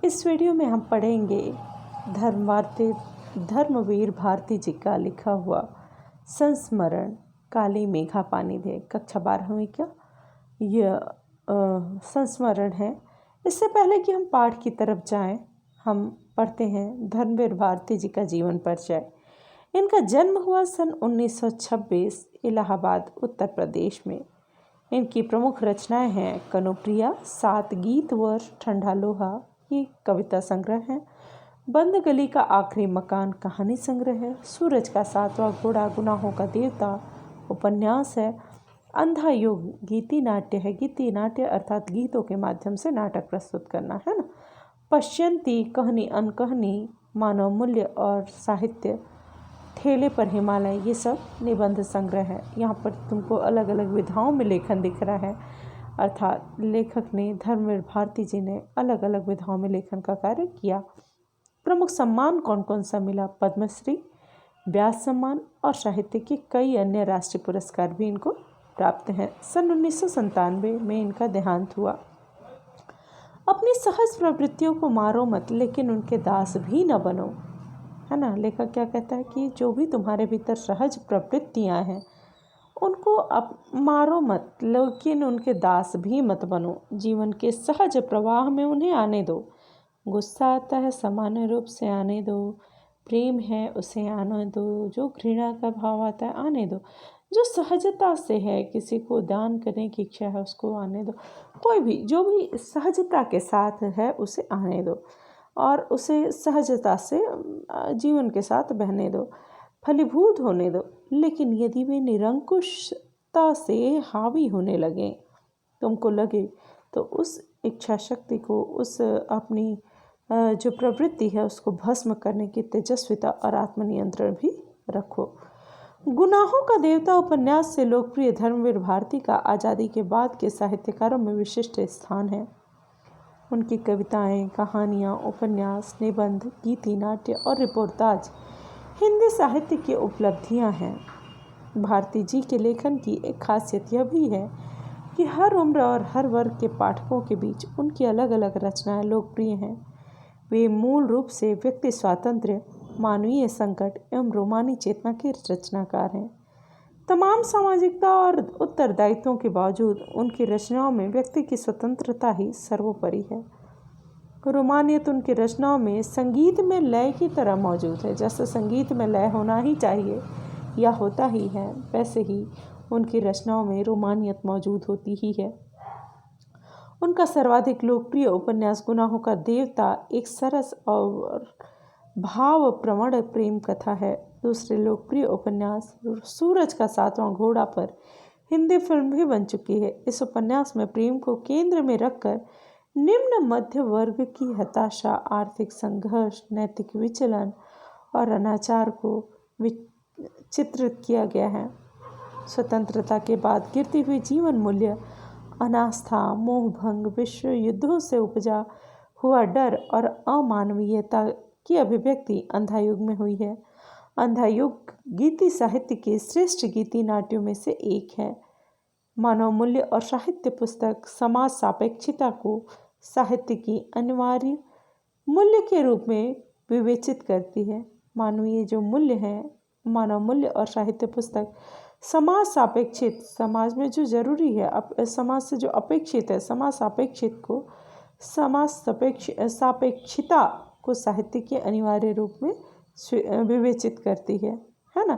इस वीडियो में हम पढ़ेंगे धर्मवीर भारती जी का लिखा हुआ संस्मरण काली मेघा पानीदे, कक्षा 12वीं का यह संस्मरण है। इससे पहले कि हम पाठ की तरफ जाएं, हम पढ़ते हैं धर्मवीर भारती जी का जीवन परिचय। इनका जन्म हुआ सन 1926 इलाहाबाद उत्तर प्रदेश में। इनकी प्रमुख रचनाएं हैं कनुप्रिया, 7 गीत वर्ष, ठंडा लोहा, ये कविता संग्रह है। बंद गली का आखिरी मकान कहानी संग्रह है। सूरज का 7वां घोड़ा गुनाहों का देवता उपन्यास है। अंधा युग गीति नाट्य है। गीति नाट्य अर्थात गीतों के माध्यम से नाटक प्रस्तुत करना है ना। पश्यंती, कहनी अनकहनी, मानव मूल्य और साहित्य, ठेले पर हिमालय, ये सब निबंध संग्रह है। यहाँ पर तुमको अलग अलग विधाओं में लेखन दिख रहा है, अर्थात लेखक ने धर्मवीर भारती जी ने अलग अलग विधाओं में लेखन का कार्य किया। प्रमुख सम्मान कौन कौन सा मिला? पद्मश्री, व्यास सम्मान और साहित्य के कई अन्य राष्ट्रीय पुरस्कार भी इनको प्राप्त हैं। सन 1997 में इनका देहांत हुआ। अपनी सहज प्रवृत्तियों को मारो मत, लेकिन उनके दास भी न बनो, है ना। लेखक क्या कहता है कि जो भी तुम्हारे भीतर सहज प्रवृत्तियां हैं उनको अब मारो मत, लेकिन उनके दास भी मत बनो। जीवन के सहज प्रवाह में उन्हें आने दो। गुस्सा आता है, सामान्य रूप से आने दो। प्रेम है, उसे आने दो। जो घृणा का भाव आता है, आने दो। जो सहजता से है, किसी को दान करने की इच्छा है, उसको आने दो। कोई भी जो भी सहजता के साथ है उसे आने दो और उसे सहजता से जीवन के साथ बहने दो, फलीभूत होने दो। लेकिन यदि वे निरंकुशता से हावी होने लगे, तुमको लगे, तो उस इच्छा शक्ति को, उस अपनी जो प्रवृत्ति है उसको भस्म करने की तेजस्विता और आत्मनियंत्रण भी रखो। गुनाहों का देवता उपन्यास से लोकप्रिय धर्मवीर भारती का आज़ादी के बाद के साहित्यकारों में विशिष्ट स्थान है। उनकी कविताएं, कहानियाँ, उपन्यास, निबंध, गीति नाट्य और रिपोर्टाज हिंदी साहित्य की उपलब्धियां हैं। भारती जी के लेखन की एक खासियत यह भी है कि हर उम्र और हर वर्ग के पाठकों के बीच उनकी अलग अलग रचनाएं लोकप्रिय हैं। वे मूल रूप से व्यक्ति स्वातंत्र्य, मानवीय संकट एवं रोमानी चेतना के रचनाकार हैं। तमाम सामाजिकता और उत्तरदायित्वों के बावजूद उनकी रचनाओं में व्यक्ति की स्वतंत्रता ही सर्वोपरि है। रोमानियत उनकी रचनाओं में संगीत में लय की तरह मौजूद है। जैसे संगीत में लय होना ही चाहिए या होता ही है, वैसे ही उनकी रचनाओं में रोमानियत मौजूद होती ही है। उनका सर्वाधिक लोकप्रिय उपन्यास गुनाहों का देवता एक सरस और भावप्रवण प्रेम कथा है। दूसरे लोकप्रिय उपन्यास सूरज का 7वां घोड़ा पर हिंदी फिल्म भी बन चुकी है। इस उपन्यास में प्रेम को केंद्र में रखकर निम्न मध्य वर्ग की हताशा, आर्थिक संघर्ष, नैतिक विचलन और अनाचार को चित्रित किया गया है। स्वतंत्रता के बाद गिरती हुई जीवन मूल्य, अनास्था, मोहभंग, विश्व युद्धों से उपजा हुआ डर और अमानवीयता की अभिव्यक्ति अंधा युग में हुई है। अंधा युग गीति साहित्य के श्रेष्ठ गीति नाट्यों में से एक है। मानव मूल्य और साहित्य पुस्तक समाज सापेक्षिता को साहित्य की अनिवार्य मूल्य के रूप में विवेचित करती है। मानवीय जो मूल्य है, मानव मूल्य और साहित्य पुस्तक समाज सापेक्षित, समाज में जो जरूरी है, समाज से जो अपेक्षित है, समाज सापेक्षित को, समाज सापेक्षिता को साहित्य के अनिवार्य रूप में विवेचित करती है ना।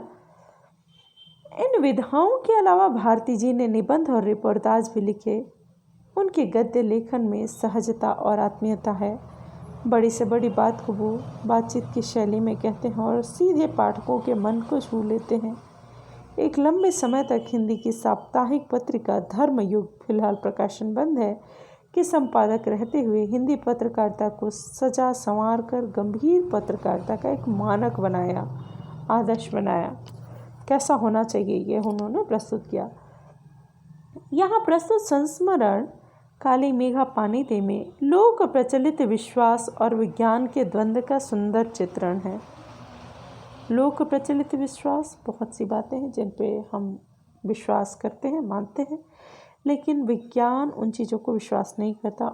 इन विधाओं के अलावा भारती जी ने निबंध और रिपोर्टाज भी लिखे। उनके गद्य लेखन में सहजता और आत्मीयता है। बड़ी से बड़ी बात को वो बातचीत की शैली में कहते हैं और सीधे पाठकों के मन को छू लेते हैं। एक लंबे समय तक हिंदी की साप्ताहिक पत्रिका धर्मयुग, फिलहाल प्रकाशन बंद है, के संपादक रहते हुए हिंदी पत्रकारिता को सजा संवार कर गंभीर पत्रकारिता का एक मानक बनाया, आदर्श बनाया। कैसा होना चाहिए ये उन्होंने प्रस्तुत किया। यहाँ प्रस्तुत संस्मरण काली मेघा पानीदे में लोक प्रचलित विश्वास और विज्ञान के द्वंद्व का सुंदर चित्रण है। लोक प्रचलित विश्वास, बहुत सी बातें हैं जिन पे हम विश्वास करते हैं, मानते हैं, लेकिन विज्ञान उन चीज़ों को विश्वास नहीं करता,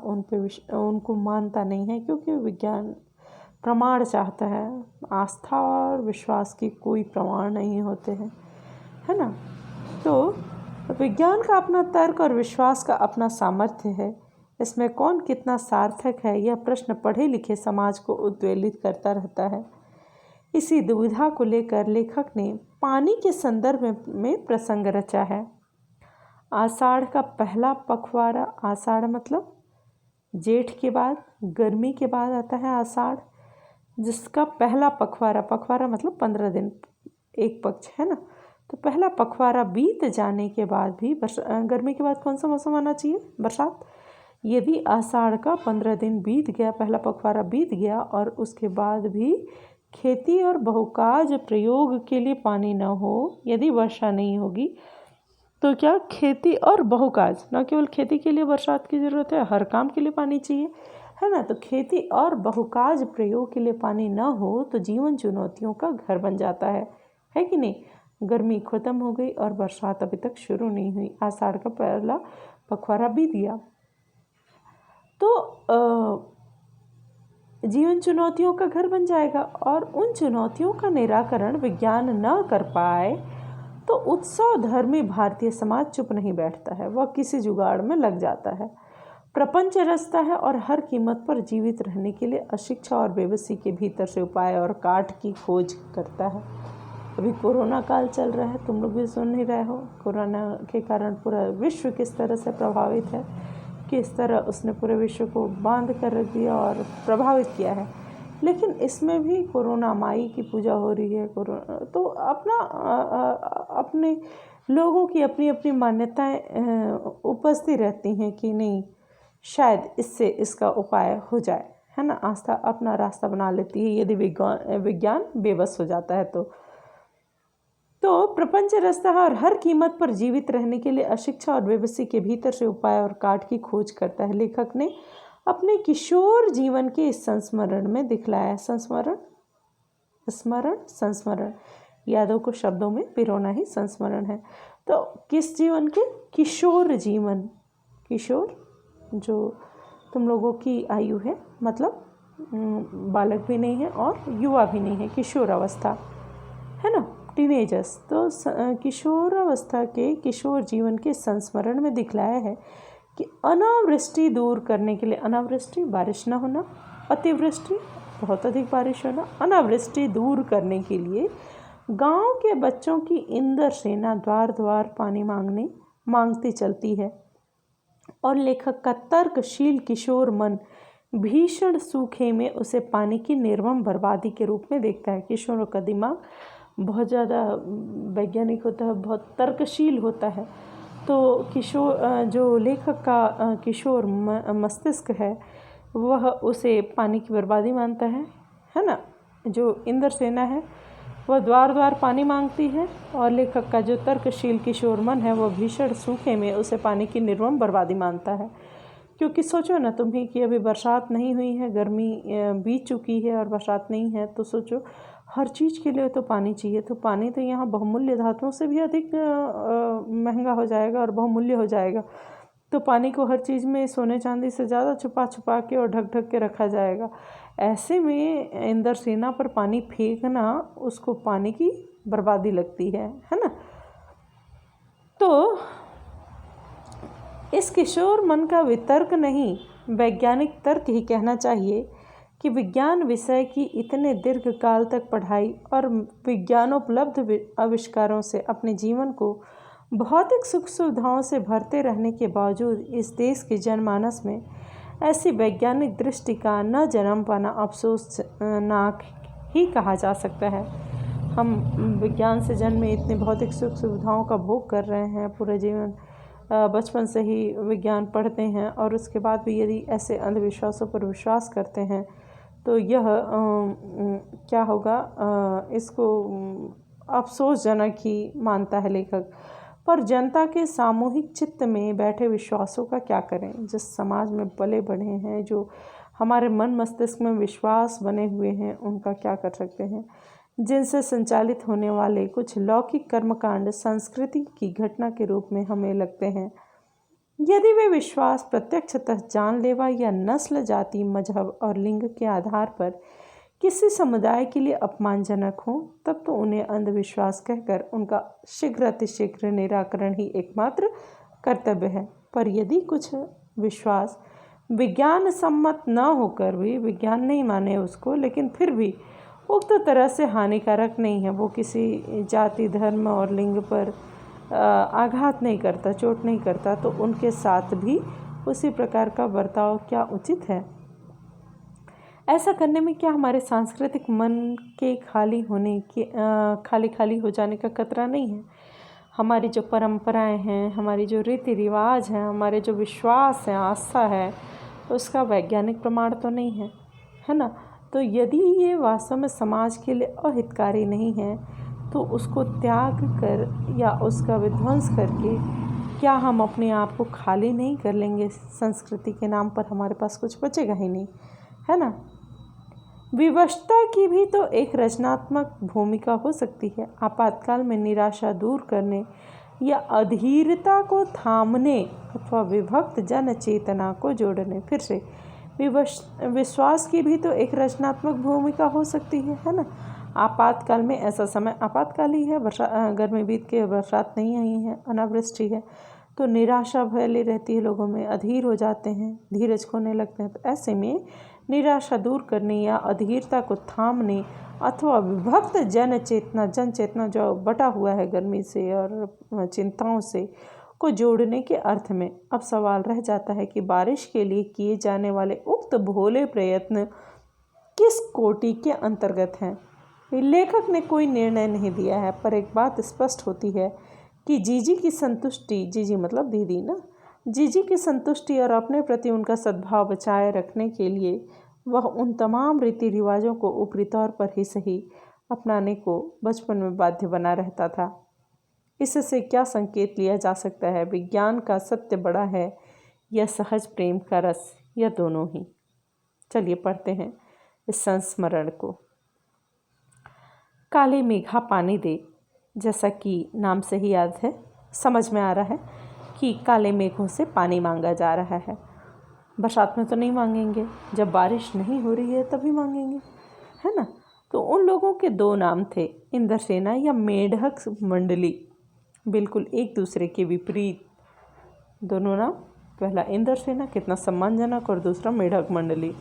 उनको मानता नहीं है, क्योंकि विज्ञान प्रमाण चाहता है। आस्था और विश्वास की कोई प्रमाण नहीं होते हैं, है ना। तो विज्ञान का अपना तर्क और विश्वास का अपना सामर्थ्य है। इसमें कौन कितना सार्थक है, यह प्रश्न पढ़े लिखे समाज को उद्वेलित करता रहता है। इसी दुविधा को लेकर लेखक ने पानी के संदर्भ में प्रसंग रचा है। आषाढ़ का पहला पखवाड़ा, आषाढ़ मतलब जेठ के बाद, गर्मी के बाद आता है आषाढ़, जिसका पहला पखवाड़ा मतलब 15 दिन, एक पक्ष, है ना। तो पहला पखवाड़ा बीत जाने के बाद भी गर्मी के बाद कौन सा मौसम आना चाहिए? बरसात। यदि आषाढ़ का 15 दिन बीत गया, पहला पखवाड़ा बीत गया और उसके बाद भी खेती और बहुकाज प्रयोग के लिए पानी न हो, यदि वर्षा नहीं होगी, तो क्या खेती और बहुकाज, न केवल खेती के लिए बरसात की ज़रूरत है, हर काम के लिए पानी चाहिए, है ना। तो खेती और बहुकाज प्रयोग के लिए पानी न हो तो जीवन चुनौतियों का घर बन जाता है कि नहीं। गर्मी ख़त्म हो गई और बरसात अभी तक शुरू नहीं हुई, आषाढ़ का पहला पखवाड़ा बीत गया, तो जीवन चुनौतियों का घर बन जाएगा। और उन चुनौतियों का निराकरण विज्ञान न कर पाए तो उत्सव धर्मी भारतीय समाज चुप नहीं बैठता है, वह किसी जुगाड़ में लग जाता है, प्रपंच रचता है और हर कीमत पर जीवित रहने के लिए अशिक्षा और बेबसी के भीतर से उपाय और काट की खोज करता है। अभी कोरोना काल चल रहा है, तुम लोग भी सुन ही रहे हो, कोरोना के कारण पूरा विश्व किस तरह से प्रभावित है, किस तरह उसने पूरे विश्व को बांध कर रख दिया और प्रभावित किया है। लेकिन इसमें भी कोरोना माई की पूजा हो रही है। कोरोना तो अपने लोगों की अपनी अपनी मान्यताएं उपस्थित रहती हैं कि नहीं, शायद इससे इसका उपाय हो जाए, है ना। आस्था अपना रास्ता बना लेती है यदि विज्ञान बेबस हो जाता है तो प्रपंच रचता है और हर कीमत पर जीवित रहने के लिए अशिक्षा और बेबसी के भीतर से उपाय और काट की खोज करता है। लेखक ने अपने किशोर जीवन के इस संस्मरण में दिखलाया। संस्मरण यादों को शब्दों में पिरोना ही संस्मरण है। तो किस जीवन के? किशोर जीवन। किशोर जो तुम लोगों की आयु है, मतलब बालक भी नहीं है और युवा भी नहीं है, किशोर अवस्था, है ना, टीनेजर्स। तो किशोर अवस्था के किशोर जीवन के संस्मरण में दिखलाया है कि अनावृष्टि दूर करने के लिए, अनावृष्टि बारिश न होना, अतिवृष्टि बहुत अधिक बारिश होना, अनावृष्टि दूर करने के लिए गांव के बच्चों की इंद्र सेना द्वार द्वार पानी मांगती चलती है। और लेखक का तर्कशील किशोर मन भीषण सूखे में उसे पानी की निर्मम बर्बादी के रूप में देखता है। किशोरों का दिमाग बहुत ज़्यादा वैज्ञानिक होता है, बहुत तर्कशील होता है। तो जो लेखक का किशोर मस्तिष्क है वह उसे पानी की बर्बादी मानता है ना। जो इंद्र सेना है वह द्वार द्वार पानी मांगती है और लेखक का जो तर्कशील किशोर मन है वह भीषण सूखे में उसे पानी की निर्मम बर्बादी मानता है। क्योंकि सोचो ना तुम्हें कि अभी बरसात नहीं हुई है, गर्मी बीत चुकी है और बरसात नहीं है, तो सोचो हर चीज़ के लिए तो पानी चाहिए। तो पानी तो यहाँ बहुमूल्य धातुओं से भी अधिक महंगा हो जाएगा और बहुमूल्य हो जाएगा। तो पानी को हर चीज़ में सोने चांदी से ज़्यादा छुपा के और ढक के रखा जाएगा। ऐसे में इंद्र सेना पर पानी फेंकना उसको पानी की बर्बादी लगती है ना। तो इस किशोर मन का वितर्क नहीं, वैज्ञानिक तर्क ही कहना चाहिए कि विज्ञान विषय की इतने दीर्घ काल तक पढ़ाई और विज्ञानोपलब्ध आविष्कारों से अपने जीवन को भौतिक सुख सुविधाओं से भरते रहने के बावजूद इस देश के जनमानस में ऐसी वैज्ञानिक दृष्टि का न जन्म पाना अफसोसनाक ही कहा जा सकता है। हम विज्ञान से जन्मे इतने भौतिक सुख सुविधाओं का भोग कर रहे हैं, पूरे जीवन बचपन से ही विज्ञान पढ़ते हैं और उसके बाद भी यदि ऐसे अंधविश्वासों पर विश्वास करते हैं तो यह क्या होगा, इसको अफसोसजनक ही मानता है लेखक। पर जनता के सामूहिक चित्त में बैठे विश्वासों का क्या करें? जिस समाज में पले बढ़े हैं, जो हमारे मन मस्तिष्क में विश्वास बने हुए हैं, उनका क्या कर सकते हैं? जिनसे संचालित होने वाले कुछ लौकिक कर्मकांड संस्कृति की घटना के रूप में हमें लगते हैं, यदि वे विश्वास प्रत्यक्षतः जानलेवा या नस्ल, जाति, मजहब और लिंग के आधार पर किसी समुदाय के लिए अपमानजनक हो, तब तो उन्हें अंधविश्वास कहकर उनका शीघ्र अतिशीघ्र निराकरण ही एकमात्र कर्तव्य है। पर यदि कुछ विश्वास विज्ञान सम्मत न होकर भी, विज्ञान नहीं माने उसको, लेकिन फिर भी उक्त तरह से हानिकारक नहीं है, वो किसी जाति, धर्म और लिंग पर आघात नहीं करता, चोट नहीं करता, तो उनके साथ भी उसी प्रकार का बर्ताव क्या उचित है? ऐसा करने में क्या हमारे सांस्कृतिक मन के खाली हो जाने का खतरा नहीं है? हमारी जो परंपराएं हैं, हमारी जो रीति रिवाज हैं, हमारे जो विश्वास हैं, आस्था है, उसका वैज्ञानिक प्रमाण तो नहीं है, है ना? तो यदि ये वास्तव में समाज के लिए अहितकारी नहीं है, तो उसको त्याग कर या उसका विध्वंस करके क्या हम अपने आप को खाली नहीं कर लेंगे? संस्कृति के नाम पर हमारे पास कुछ बचेगा ही नहीं, है ना? विवशता की भी तो एक रचनात्मक भूमिका हो सकती है। आपातकाल में निराशा दूर करने या अधीरता को थामने अथवा विभक्त जन चेतना को जोड़ने, फिर से विश्वास की भी तो एक रचनात्मक भूमिका हो सकती है ना? आपातकाल में, ऐसा समय आपातकाल ही है, गर्मी बीत के बरसात नहीं आई है, अनावृष्टि है, तो निराशा फैली रहती है लोगों में, अधीर हो जाते हैं, धीरज खोने लगते हैं। तो ऐसे में निराशा दूर करने या अधीरता को थामने अथवा विभक्त जन चेतना जो बटा हुआ है गर्मी से और चिंताओं से, को जोड़ने के अर्थ में अब सवाल रह जाता है कि बारिश के लिए किए जाने वाले उक्त भोले प्रयत्न किस कोटि के अंतर्गत हैं? लेखक ने कोई निर्णय नहीं दिया है, पर एक बात स्पष्ट होती है कि जीजी की संतुष्टि, जीजी मतलब दीदी ना, जीजी की संतुष्टि और अपने प्रति उनका सद्भाव बचाए रखने के लिए वह उन तमाम रीति रिवाजों को ऊपरी तौर पर ही सही अपनाने को बचपन में बाध्य बना रहता था। इससे क्या संकेत लिया जा सकता है? विज्ञान का सत्य बड़ा है या सहज प्रेम का रस, या दोनों ही? चलिए पढ़ते हैं इस संस्मरण को। काले मेघा पानी दे, जैसा कि नाम से ही याद है, समझ में आ रहा है कि काले मेघों से पानी मांगा जा रहा है। बरसात में तो नहीं मांगेंगे, जब बारिश नहीं हो रही है तभी मांगेंगे, है ना? तो उन लोगों के दो नाम थे, इंद्रसेना या मेढक मंडली, बिल्कुल एक दूसरे के विपरीत दोनों नाम। पहला इंद्रसेना, कितना सम्मानजनक, और दूसरा मेढक मंडली।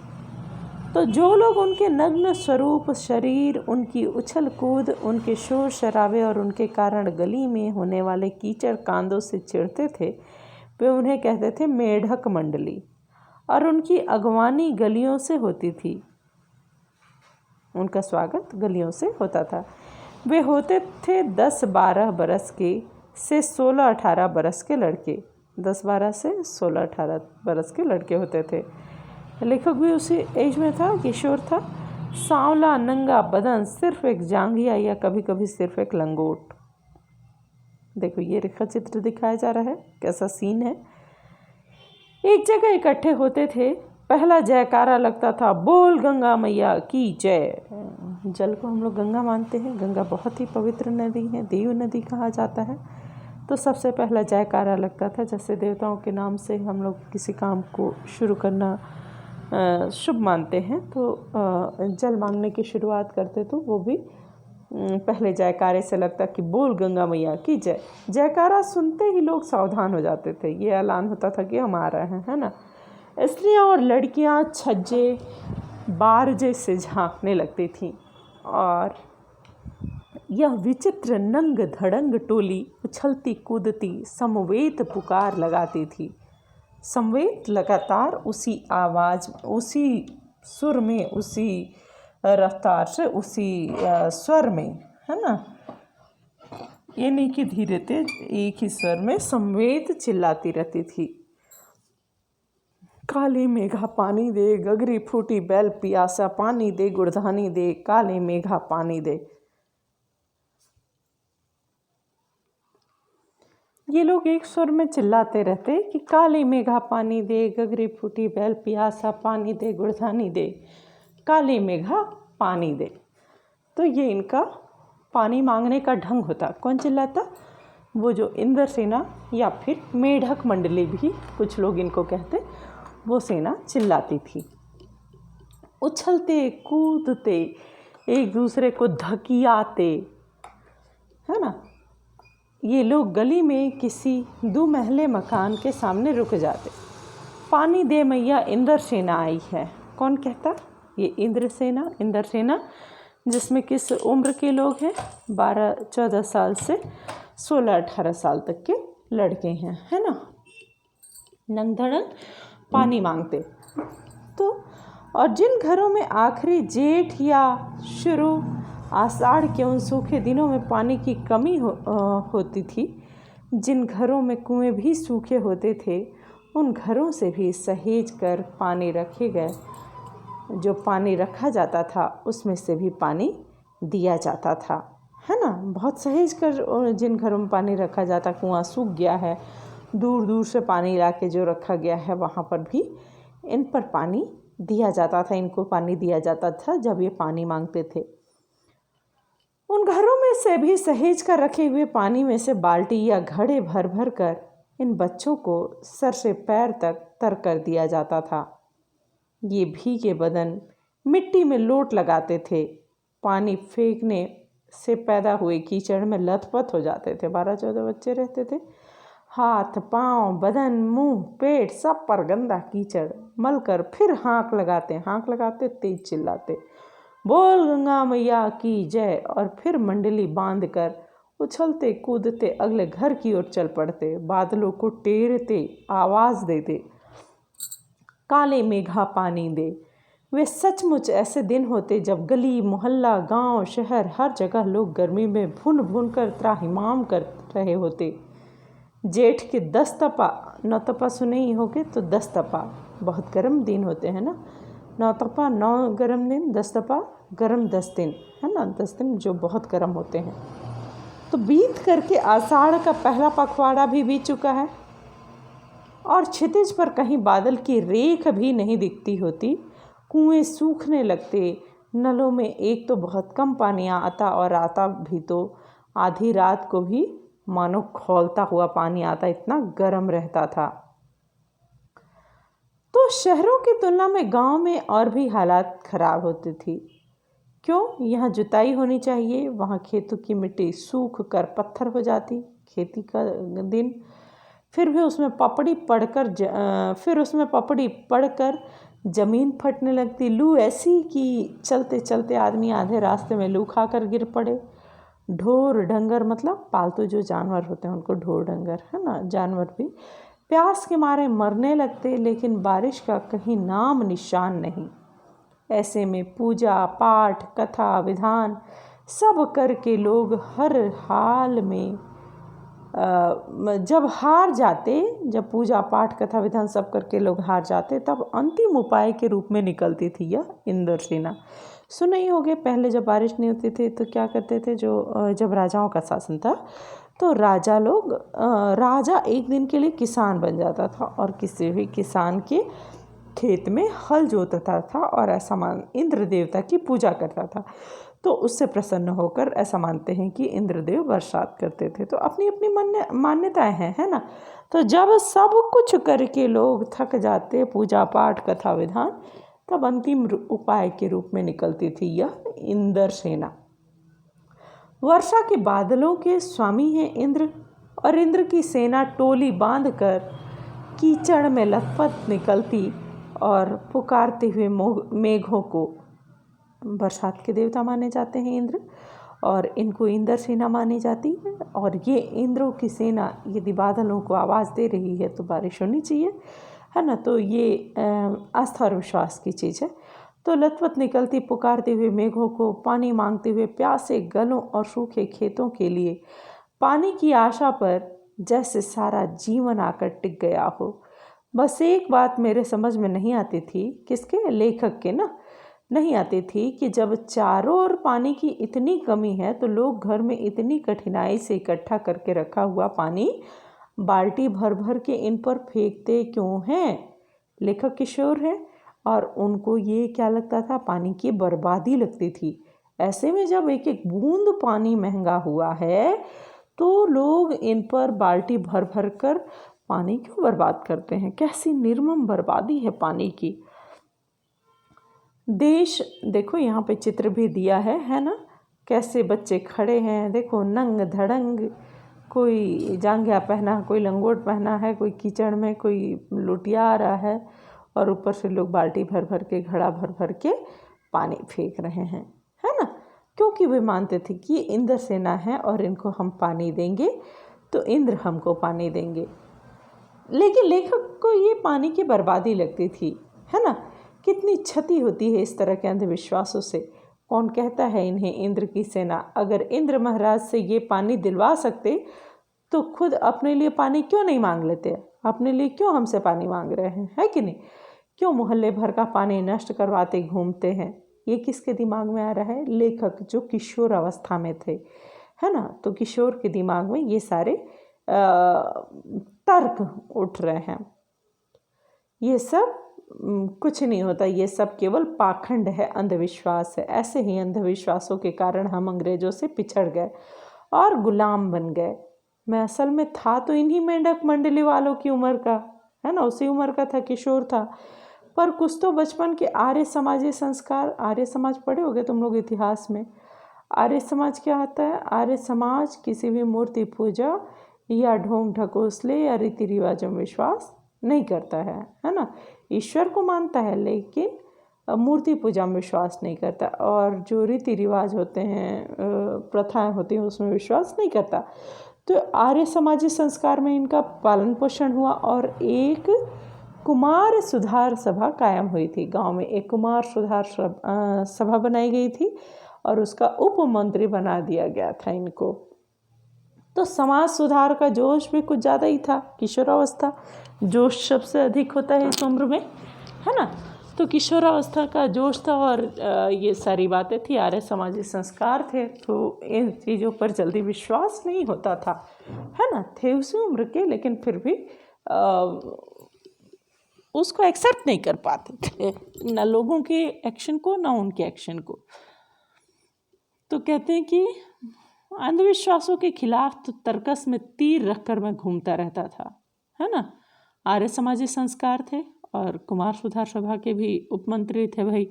तो जो लोग उनके नग्न स्वरूप, शरीर, उनकी उछल कूद, उनके शोर शराबे और उनके कारण गली में होने वाले कीचड़ कांदों से चिढ़ते थे, वे उन्हें कहते थे मेढक मंडली, और उनकी अगवानी गलियों से होती थी, उनका स्वागत गलियों से होता था। वे होते थे 10-12 बरस के से 16-18 बरस के लड़के, 10-12 से 16-18 बरस के लड़के होते थे। लेखक भी उसी एज में था, किशोर था। सांवला नंगा बदन, सिर्फ एक जांघिया या कभी कभी सिर्फ एक लंगोट। देखो ये रेखा चित्र दिखाया जा रहा है, कैसा सीन है। एक जगह इकट्ठे होते थे, पहला जयकारा लगता था, बोल गंगा मैया की जय। जल को हम लोग गंगा मानते हैं, गंगा बहुत ही पवित्र नदी है, देव नदी कहा जाता है। तो सबसे पहला जयकारा लगता था, जैसे देवताओं के नाम से हम लोग किसी काम को शुरू करना शुभ मानते हैं, तो जल मांगने की शुरुआत करते तो वो भी पहले जयकारे से लगता कि बोल गंगा मैया की जय। जयकारा सुनते ही लोग सावधान हो जाते थे, ये ऐलान होता था कि हम आ रहे हैं, है ना। स्त्रियाँ और लड़कियाँ छज्जे बारजे से झांकने लगती थीं, और यह विचित्र नंग धड़ंग टोली उछलती कूदती समवेत पुकार लगाती थी। समवेत लगातार उसी आवाज़, उसी सुर में, उसी रफ्तार से, उसी स्वर में, है ना। ये नहीं कि धीरे तेज, एक ही स्वर में समवेत चिल्लाती रहती थी। काले मेघा पानी दे, गगरी फूटी बैल पियासा पानी दे, गुड़धानी दे, काले मेघा पानी दे। ये लोग एक सुर में चिल्लाते रहते कि काले मेघा पानी दे, गगरी फूटी बैल पियासा पानी दे, गुड़धानी दे, काले मेघा पानी दे। तो ये इनका पानी मांगने का ढंग होता। कौन चिल्लाता? वो जो इंद्र सेना या फिर मेढक मंडली भी कुछ लोग इनको कहते, वो सेना चिल्लाती थी। उछलते कूदते एक दूसरे को धकियाते, है ना, ये लोग गली में किसी 2 महले मकान के सामने रुक जाते। पानी दे मैया, इंद्र सेना आई है। कौन कहता? ये इंद्र सेना जिसमें किस उम्र के लोग हैं? 12-14 साल से 16-18 साल तक के लड़के हैं, है ना। नंग धड़ंग पानी मांगते। तो और जिन घरों में आखिरी जेठ या शुरू आषाढ़ के उन सूखे दिनों में पानी की कमी होती थी, जिन घरों में कुएं भी सूखे होते थे, उन घरों से भी सहेज कर पानी रखे गए। जो पानी रखा जाता था उसमें से भी पानी दिया जाता था, है ना। बहुत सहेज कर जिन घरों में पानी रखा जाता, कुआं सूख गया है, दूर दूर से पानी ला के जो रखा गया है, वहाँ पर भी इन पर पानी दिया जाता था, इनको पानी दिया जाता था जब ये पानी मांगते थे। उन घरों में से भी सहेज कर रखे हुए पानी में से बाल्टी या घड़े भर भर कर इन बच्चों को सर से पैर तक तर कर दिया जाता था। ये भीगे बदन मिट्टी में लोट लगाते थे। पानी फेंकने से पैदा हुए कीचड़ में लथपथ हो जाते थे। 12-14 बच्चे रहते थे। हाथ पाँव बदन मुंह पेट सब पर गंदा कीचड़ मल कर फिर हाँक लगाते तेज चिल्लाते, बोल गंगा मैया की जय, और फिर मंडली बांध कर उछलते कूदते अगले घर की ओर चल पड़ते। बादलों को टेरते आवाज़ देते, काले मेघा पानी दे। वे सचमुच ऐसे दिन होते जब गली मोहल्ला गांव शहर हर जगह लोग गर्मी में भुन भुन कर त्राहिमाम कर रहे होते। जेठ के 10 तपा, 9 तपा सुने ही होगे, तो 10 तपा बहुत गर्म दिन होते हैं ना। 9 तपा 9 गर्म दिन, 10 तपा गर्म 10 दिन, है ना। 10 दिन जो बहुत गर्म होते हैं। तो बीत करके आषाढ़ का पहला पखवाड़ा भी बीत चुका है और क्षितिज पर कहीं बादल की रेख भी नहीं दिखती होती। कुएं सूखने लगते, नलों में एक तो बहुत कम पानी आता और आता भी तो आधी रात को भी मानो खौलता हुआ पानी आता, इतना गर्म रहता था। तो शहरों की तुलना में गांव में और भी हालात खराब होती थी। क्यों? यहाँ जुताई होनी चाहिए, वहाँ खेतों की मिट्टी सूख कर पत्थर हो जाती। खेती का दिन, फिर उसमें पपड़ी पड़कर ज़मीन फटने लगती। लू ऐसी कि चलते चलते आदमी आधे रास्ते में लू खाकर गिर पड़े। ढोर डंगर, मतलब पालतू जो जानवर होते हैं उनको ढोर डंगर, है ना, जानवर भी प्यास के मारे मरने लगते, लेकिन बारिश का कहीं नाम निशान नहीं। ऐसे में पूजा पाठ कथा विधान सब करके लोग हर हाल में जब पूजा पाठ कथा विधान सब करके लोग हार जाते, तब अंतिम उपाय के रूप में निकलती थी यह इंद्र सेना। सुने ही होगे, पहले जब बारिश नहीं होती थी तो क्या करते थे, जब राजाओं का शासन था तो राजा एक दिन के लिए किसान बन जाता था और किसी भी किसान के खेत में हल जोतता था और ऐसा इंद्र देवता की पूजा करता था। तो उससे प्रसन्न होकर ऐसा मानते हैं कि इंद्रदेव बरसात करते थे। तो अपनी अपनी मान्यताएं हैं, है ना। तो जब सब कुछ करके लोग थक जाते, पूजा पाठ कथा विधान, तब अंतिम उपाय के रूप में निकलती थी यह इंद्र सेना। वर्षा के बादलों के स्वामी हैं इंद्र, और इंद्र की सेना टोली बांधकर कीचड़ में लथपथ निकलती और पुकारते हुए मेघों को, बरसात के देवता माने जाते हैं इंद्र, और इनको इंद्र सेना मानी जाती है। और ये इंद्रों की सेना यदि बादलों को आवाज़ दे रही है तो बारिश होनी चाहिए, है ना। तो ये आस्था और विश्वास की चीज़ है। तो लथपथ निकलती पुकारते हुए मेघों को, पानी मांगते हुए प्यासे गलों और सूखे खेतों के लिए, पानी की आशा पर जैसे सारा जीवन आकर टिक गया हो। बस एक बात मेरे समझ में नहीं आती थी, किसके? लेखक के ना, नहीं आती थी कि जब चारों ओर पानी की इतनी कमी है तो लोग घर में इतनी कठिनाई से इकट्ठा करके रखा हुआ पानी बाल्टी भर भर के इन पर फेंकते क्यों हैं? लेखक किशोर हैं और उनको ये क्या लगता था? पानी की बर्बादी लगती थी। ऐसे में जब एक एक बूंद पानी महंगा हुआ है तो लोग इन पर बाल्टी भर भर कर पानी क्यों बर्बाद करते हैं? कैसी निर्मम बर्बादी है पानी की। देश देखो, यहाँ पे चित्र भी दिया है ना, कैसे बच्चे खड़े हैं, देखो नंग धड़ंग, कोई जांघिया पहना, कोई लंगोट पहना है, कोई कीचड़ में, कोई लुटिया आ रहा है, और ऊपर से लोग बाल्टी भर भर के, घड़ा भर भर के पानी फेंक रहे हैं, है ना। क्योंकि वे मानते थे कि इंद्र सेना है और इनको हम पानी देंगे तो इंद्र हमको पानी देंगे। लेकिन लेखक को ये पानी की बर्बादी लगती थी, है ना। कितनी क्षति होती है इस तरह के अंधविश्वासों से। कौन कहता है इन्हें इंद्र की सेना? अगर इंद्र महाराज से ये पानी दिलवा सकते तो खुद अपने लिए पानी क्यों नहीं मांग लेते? अपने लिए क्यों हमसे पानी मांग रहे हैं, है कि नहीं? क्यों मोहल्ले भर का पानी नष्ट करवाते घूमते हैं? ये किसके दिमाग में आ रहा है? लेखक जो किशोर अवस्था में थे, है ना। तो किशोर के दिमाग में ये सारे तर्क उठ रहे हैं। ये सब कुछ नहीं होता, ये सब केवल पाखंड है, अंधविश्वास है। ऐसे ही अंधविश्वासों के कारण हम अंग्रेजों से पिछड़ गए और गुलाम बन गए। मैं असल में था तो इन्हीं मेंढक मंडली वालों की उम्र का, है ना, उसी उम्र का था, किशोर था। पर कुछ तो बचपन के आर्य समाजी संस्कार, आर्य समाज पढ़े होगे तुम लोग इतिहास में। आर्य समाज क्या होता है? आर्य समाज किसी भी मूर्ति पूजा या ढोंग ढकोसले या रीति रिवाजों में विश्वास नहीं करता है ना। ईश्वर को मानता है लेकिन मूर्ति पूजा में विश्वास नहीं करता, और जो रीति रिवाज होते हैं, प्रथाएं होती हैं, उसमें विश्वास नहीं करता। तो आर्य समाजी संस्कार में इनका पालन पोषण हुआ और एक कुमार सुधार सभा कायम हुई थी। गांव में एक कुमार सुधार सभा बनाई गई थी और उसका उप मंत्री बना दिया गया था इनको। तो समाज सुधार का जोश भी कुछ ज़्यादा ही था। किशोरावस्था जोश सबसे अधिक होता है इस उम्र में, है ना। तो किशोरावस्था का जोश था और ये सारी बातें थी, आर्य समाजी संस्कार थे, तो इन चीज़ों पर जल्दी विश्वास नहीं होता था, है ना। थे उसी उम्र के, लेकिन फिर भी उसको एक्सेप्ट नहीं कर पाते थे, ना लोगों के एक्शन को ना उनके एक्शन को। तो कहते हैं कि अंधविश्वासों के खिलाफ तो तर्कस में तीर रखकर मैं घूमता रहता था, है ना। आर्य समाजी संस्कार थे और कुमार सुधार सभा के भी उपमंत्री थे भाई,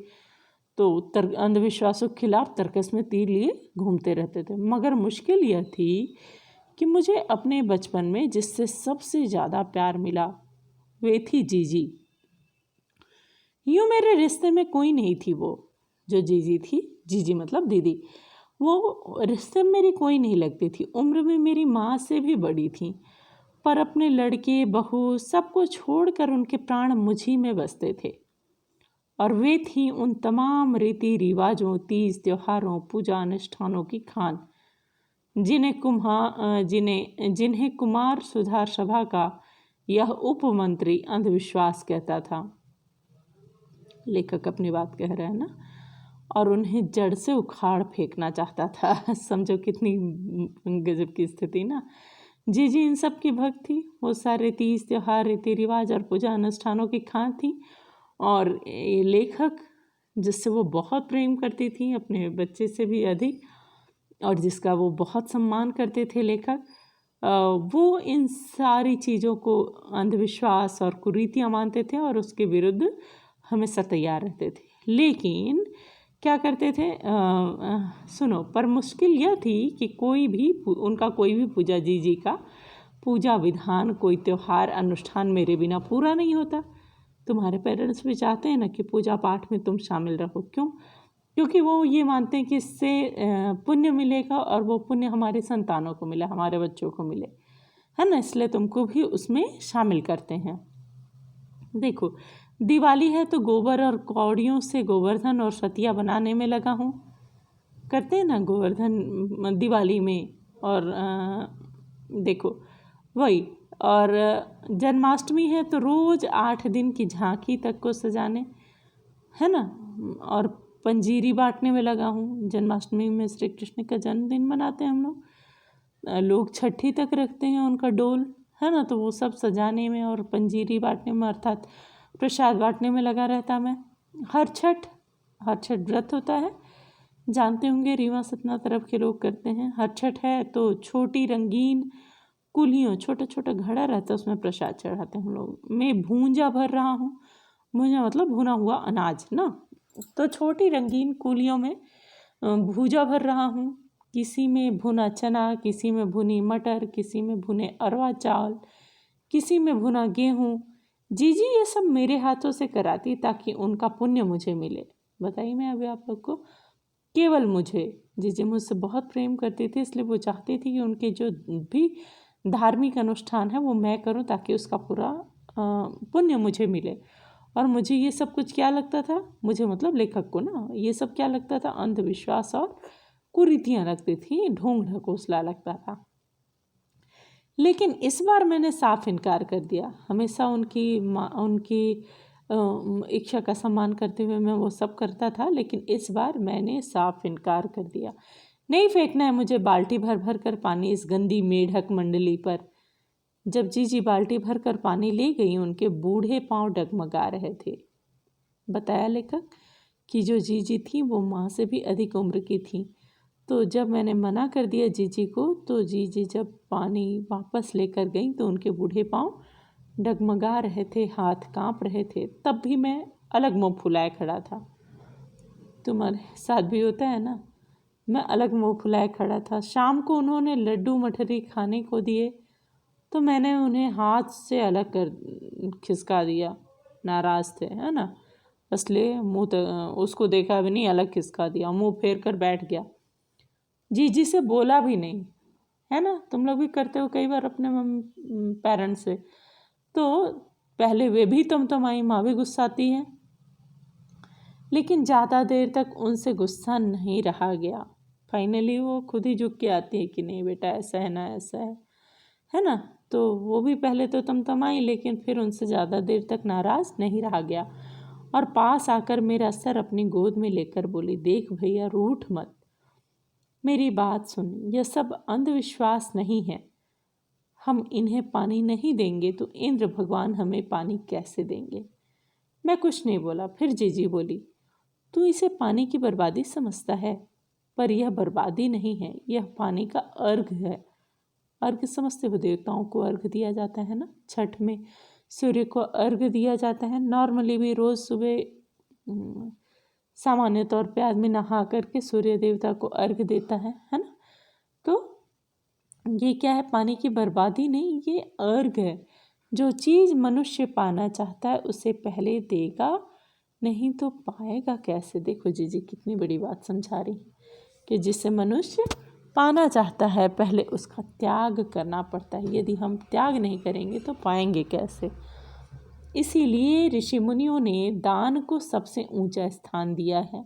तो अंधविश्वासों के खिलाफ तर्कस में तीर लिए घूमते रहते थे। मगर मुश्किल यह थी कि मुझे अपने बचपन में जिससे सबसे ज़्यादा प्यार मिला वे थी जीजी। यूँ मेरे रिश्ते में कोई नहीं थी वो जो जीजी थी, जीजी मतलब दीदी, वो रिश्ते में मेरी कोई नहीं लगती थी। उम्र में मेरी माँ से भी बड़ी थी, पर अपने लड़के बहू सबको छोड़कर उनके प्राण मुझी में बसते थे। और वे थी उन तमाम रीति रिवाजों, तीज त्योहारों, पूजा अनुष्ठानों की खान जिन्हें कुमार सुधार सभा का यह उपमंत्री अंधविश्वास कहता था। लेखक अपनी बात कह रहे हैं ना, और उन्हें जड़ से उखाड़ फेंकना चाहता था। समझो कितनी गजब की स्थिति ना। जीजी इन सब की भक्त थी, वो सारे तीज त्योहार, रीति रिवाज और पूजा अनुष्ठानों की खान थी। और ये लेखक जिससे वो बहुत प्रेम करती थी, अपने बच्चे से भी अधिक, और जिसका वो बहुत सम्मान करते थे लेखक, वो इन सारी चीज़ों को अंधविश्वास और कुरीतियाँ मानते थे और उसके विरुद्ध हमेशा तैयार रहते थे। लेकिन क्या करते थे, सुनो, पर मुश्किल यह थी कि उनका कोई भी पूजा, जीजी का पूजा विधान, कोई त्यौहार अनुष्ठान मेरे बिना पूरा नहीं होता। तुम्हारे पेरेंट्स भी चाहते हैं ना कि पूजा पाठ में तुम शामिल रहो। क्यों? क्योंकि वो ये मानते हैं कि इससे पुण्य मिलेगा और वो पुण्य हमारी संतानों को मिले, हमारे बच्चों को मिले, है ना। इसलिए तुमको भी उसमें शामिल करते हैं। देखो, दिवाली है तो गोबर और कौड़ियों से गोवर्धन और सतिया बनाने में लगा हूँ। करते हैं ना गोवर्धन दिवाली में, और देखो वही। और जन्माष्टमी है तो रोज़ 8 दिन की झांकी तक को सजाने, है ना, और पंजीरी बांटने में लगा हूँ। जन्माष्टमी में श्री कृष्ण का जन्मदिन मनाते हैं हम लोग छठी तक रखते हैं उनका डोल, है ना। तो वो सब सजाने में और पंजीरी बांटने में, अर्थात प्रसाद बांटने में लगा रहता मैं। हर छठ व्रत होता है जानते होंगे रीवा सतना तरफ के लोग करते हैं। हर छठ है तो छोटी रंगीन कुलियों, छोटा छोटा घड़ा रहता है, उसमें प्रसाद चढ़ाते हैं हम लोग। मैं भूंजा भर रहा हूँ, भूंजा मतलब भुना हुआ अनाज ना, तो छोटी रंगीन कुलियों में भूजा भर रहा हूँ। किसी में भुना चना, किसी में भुनी मटर, किसी में भुने अरवा चावल, किसी में भुना गेहूँ। जीजी ये सब मेरे हाथों से कराती ताकि उनका पुण्य मुझे मिले। बताइए मैं अभी आप लोग को, केवल मुझे, जीजी मुझसे बहुत प्रेम करती थी, इसलिए वो चाहती थी कि उनके जो भी धार्मिक अनुष्ठान है वो मैं करूं ताकि उसका पूरा पुण्य मुझे मिले। और मुझे ये सब कुछ क्या लगता था, मुझे मतलब लेखक को ना, ये सब क्या लगता था, अंधविश्वास और कुरीतियाँ लगती थी, ढोंग ढकोसला लगता था। लेकिन इस बार मैंने साफ इनकार कर दिया। हमेशा उनकी इच्छा का सम्मान करते हुए मैं वो सब करता था, लेकिन इस बार मैंने साफ इनकार कर दिया। नहीं फेंकना है मुझे बाल्टी भर भर कर पानी इस गंदी मेढक मंडली पर। जब जीजी बाल्टी भर कर पानी ले गई, उनके बूढ़े पांव डगमगा रहे थे। बताया लेखक कि जो जीजी थी वो माँ से भी अधिक उम्र की थी। तो जब मैंने मना कर दिया जीजी को, तो जीजी जब पानी वापस लेकर गई तो उनके बूढ़े पांव डगमगा रहे थे, हाथ कांप रहे थे। तब भी मैं अलग मुँह फुलाए खड़ा था। तुम्हारे साथ भी होता है ना, मैं अलग मुँह फुलाए खड़ा था। शाम को उन्होंने लड्डू मठरी खाने को दिए तो मैंने उन्हें हाथ से अलग कर खिसका दिया। नाराज़ थे है ना, इसलिए उसको देखा भी नहीं, अलग खिसका दिया, मुंह फेर कर बैठ गया। जीजी से बोला भी नहीं, है ना। तुम लोग भी करते हो कई बार अपने पेरेंट्स से। तो पहले वे भी तुम्हारी माँ भी गुस्साती है, लेकिन ज़्यादा देर तक उनसे गुस्सा नहीं रहा गया। फाइनली वो खुद ही झुक के आती है कि नहीं बेटा ऐसा है ना, ऐसा है ना। तो वो भी पहले तो तमतमाई, लेकिन फिर उनसे ज़्यादा देर तक नाराज़ नहीं रहा गया और पास आकर मेरा सर अपनी गोद में लेकर बोली, देख भैया रूठ मत, मेरी बात सुन, यह सब अंधविश्वास नहीं है। हम इन्हें पानी नहीं देंगे तो इंद्र भगवान हमें पानी कैसे देंगे। मैं कुछ नहीं बोला। फिर जीजी बोली, तू इसे पानी की बर्बादी समझता है, पर यह बर्बादी नहीं है, यह पानी का अर्घ है। अर्घ समझते हो, देवताओं को अर्घ दिया जाता है ना, छठ में सूर्य को अर्घ दिया जाता है। नॉर्मली भी रोज़ सुबह सामान्य तौर पे आदमी नहा करके सूर्य देवता को अर्घ देता है ना। तो ये क्या है, पानी की बर्बादी नहीं, ये अर्घ है। जो चीज़ मनुष्य पाना चाहता है उसे पहले देगा, नहीं तो पाएगा कैसे। देखो जीजी कितनी बड़ी बात समझा रही कि जिसे मनुष्य पाना चाहता है पहले उसका त्याग करना पड़ता है। यदि हम त्याग नहीं करेंगे तो पाएंगे कैसे। इसीलिए ऋषि मुनियों ने दान को सबसे ऊंचा स्थान दिया है।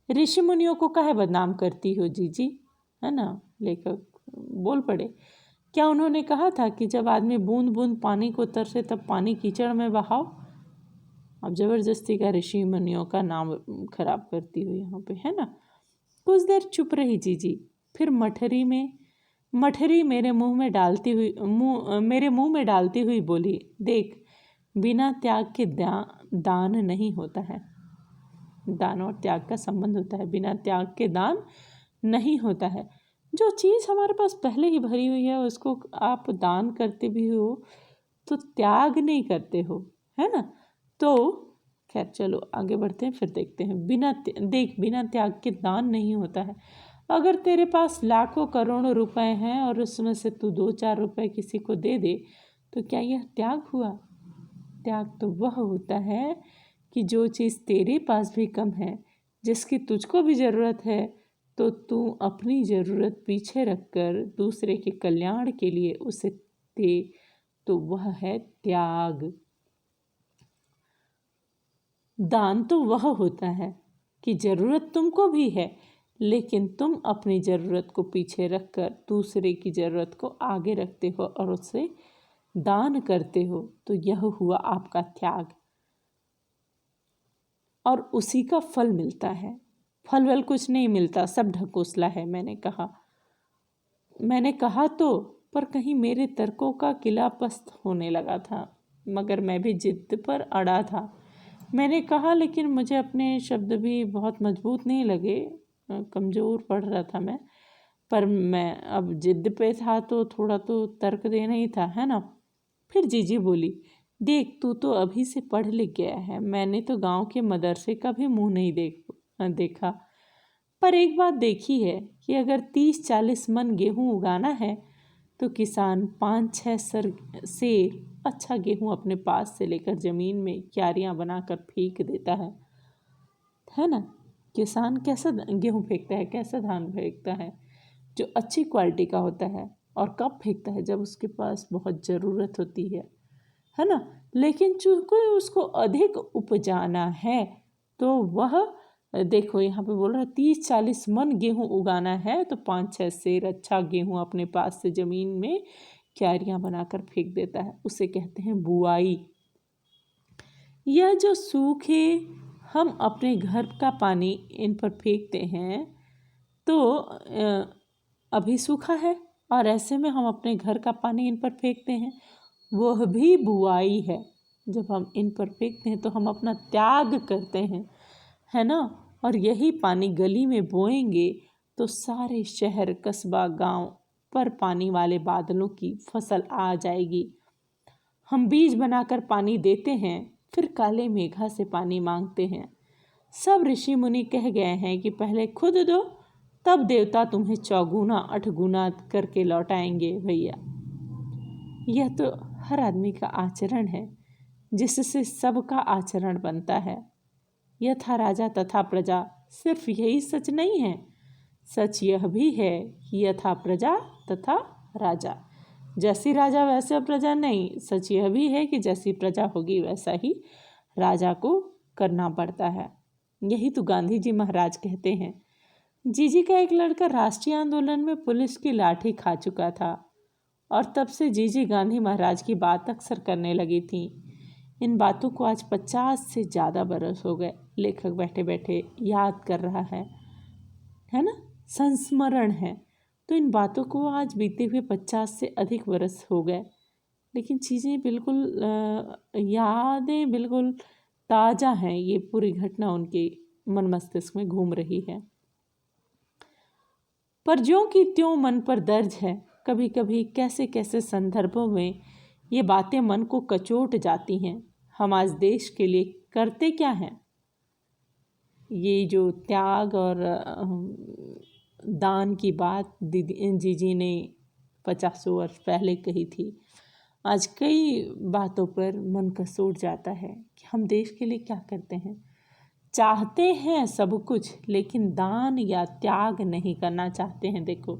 ऋषि मुनियों को काहे बदनाम करती हो जीजी, है ना। लेखक बोल पड़े, क्या उन्होंने कहा था कि जब आदमी बूंद बूंद पानी को तरसे तब पानी कीचड़ में बहाओ। अब जबरदस्ती का ऋषि मुनियों का नाम खराब करती हो यहाँ पे, है ना। कुछ देर चुप रही जीजी, फिर मठरी मेरे मुंह में डालती हुई बोली, देख बिना त्याग के दान नहीं होता है। दान और त्याग का संबंध होता है, बिना त्याग के दान नहीं होता है। जो चीज़ हमारे पास पहले ही भरी हुई है उसको आप दान करते भी हो तो त्याग नहीं करते हो, है ना। तो खैर चलो आगे बढ़ते हैं, फिर देखते हैं। बिना त्याग के दान नहीं होता है। अगर तेरे पास लाखों करोड़ों रुपए हैं और उसमें से तू 2-4 रुपए किसी को दे दे तो क्या यह त्याग हुआ। त्याग तो वह होता है कि जो चीज़ तेरे पास भी कम है, जिसकी तुझको भी ज़रूरत है, तो तू अपनी ज़रूरत पीछे रखकर दूसरे के कल्याण के लिए उसे दे, तो वह है त्याग। दान तो वह होता है कि ज़रूरत तुमको भी है, लेकिन तुम अपनी ज़रूरत को पीछे रखकर दूसरे की ज़रूरत को आगे रखते हो और उससे दान करते हो, तो यह हुआ आपका त्याग। और उसी का फल मिलता है। फल कुछ नहीं मिलता, सब ढकोसला है। मैंने कहा तो, पर कहीं मेरे तर्कों का किला पस्त होने लगा था, मगर मैं भी जिद पर अड़ा था। मैंने कहा, लेकिन मुझे अपने शब्द भी बहुत मजबूत नहीं लगे। कमज़ोर पढ़ रहा था मैं, पर मैं अब जिद पे था तो थोड़ा तो तर्क देना ही था, है ना। फिर जीजी बोली, देख तू तो अभी से पढ़ लिख गया है, मैंने तो गांव के मदरसे का भी मुंह नहीं देखा। पर एक बात देखी है कि अगर 30-40 मन गेहूं उगाना है तो किसान 5-6 सेर अच्छा गेहूं अपने पास से लेकर ज़मीन में क्यारियां बनाकर फेंक देता है ना। किसान कैसा गेहूं फेंकता है, कैसा धान फेंकता है, जो अच्छी क्वालिटी का होता है। और कब फेंकता है, जब उसके पास बहुत ज़रूरत होती है ना। लेकिन चूँकि उसको अधिक उपजाना है तो वह देखो यहाँ पे बोल रहा है 30-40 मन गेहूं उगाना है तो 5-6 सेर अच्छा गेहूं अपने पास से ज़मीन में क्यारियां बनाकर फेंक देता है, उसे कहते हैं बुआई। यह जो सूखे हम अपने घर का पानी इन पर फेंकते हैं तो अभी सूखा है और ऐसे में हम अपने घर का पानी इन पर फेंकते हैं, वह भी बुआई है। जब हम इन पर फेंकते हैं तो हम अपना त्याग करते हैं, है ना। और यही पानी गली में बोएंगे तो सारे शहर कस्बा गांव पर पानी वाले बादलों की फसल आ जाएगी। हम बीज बनाकर पानी देते हैं, फिर काले मेघा से पानी मांगते हैं। सब ऋषि मुनि कह गए हैं कि पहले खुद दो, तब देवता तुम्हें 4 गुना 8 गुना करके लौटाएंगे भैया। यह तो हर आदमी का आचरण है जिससे सबका आचरण बनता है। यथा राजा तथा प्रजा, सिर्फ यही सच नहीं है, सच यह भी है कि यथा प्रजा तथा राजा, जैसी राजा वैसे प्रजा नहीं, सच यह भी है कि जैसी प्रजा होगी वैसा ही राजा को करना पड़ता है। यही तो गांधी जी महाराज कहते हैं। जीजी का एक लड़का राष्ट्रीय आंदोलन में पुलिस की लाठी खा चुका था और तब से जीजी गांधी महाराज की बात अक्सर करने लगी थी। इन बातों को आज 50 से ज़्यादा बरस हो गए। लेखक बैठे बैठे याद कर रहा है ना, संस्मरण है। तो इन बातों को आज बीते हुए 50 से अधिक बरस हो गए, लेकिन चीज़ें बिल्कुल यादें बिल्कुल ताज़ा हैं। ये पूरी घटना उनके मन मस्तिष्क में घूम रही है, पर ज्यों की त्यों मन पर दर्ज है। कभी कभी कैसे कैसे संदर्भों में ये बातें मन को कचोट जाती हैं। हम आज देश के लिए करते क्या हैं? ये जो त्याग और दान की बात जीजी ने 50 वर्ष पहले कही थी, आज कई बातों पर मन कचोट जाता है कि हम देश के लिए क्या करते हैं। चाहते हैं सब कुछ, लेकिन दान या त्याग नहीं करना चाहते हैं। देखो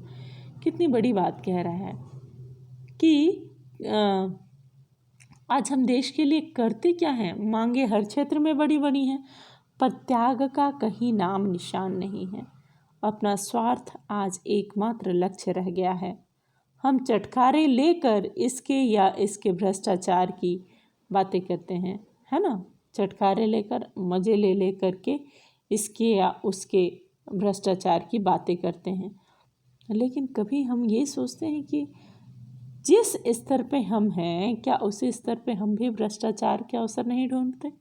कितनी बड़ी बात कह रहा है कि आज हम देश के लिए करते क्या हैं। मांगे हर क्षेत्र में बड़ी बड़ी हैं, पर त्याग का कहीं नाम निशान नहीं है। अपना स्वार्थ आज एकमात्र लक्ष्य रह गया है। हम चटखारे लेकर इसके या इसके भ्रष्टाचार की बातें करते हैं, है ना। चटखारे लेकर मज़े ले करके इसके या उसके भ्रष्टाचार की बातें करते हैं, लेकिन कभी हम ये सोचते हैं कि जिस स्तर पे हम हैं, क्या उसी स्तर पे हम भी भ्रष्टाचार के अवसर नहीं ढूंढते?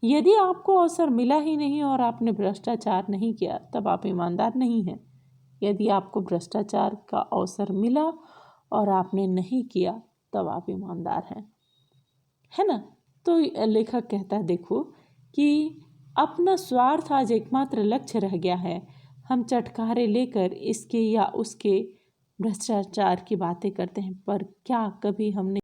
यदि आपको अवसर मिला ही नहीं और आपने भ्रष्टाचार नहीं किया, तब आप ईमानदार नहीं हैं। यदि आपको भ्रष्टाचार का अवसर मिला और आपने नहीं किया, तब आप ईमानदार हैं, है ना। तो लेखक कहता है देखो कि अपना स्वार्थ आज एकमात्र लक्ष्य रह गया है। हम चटखारे लेकर इसके या उसके भ्रष्टाचार की बातें करते हैं, पर क्या कभी हमने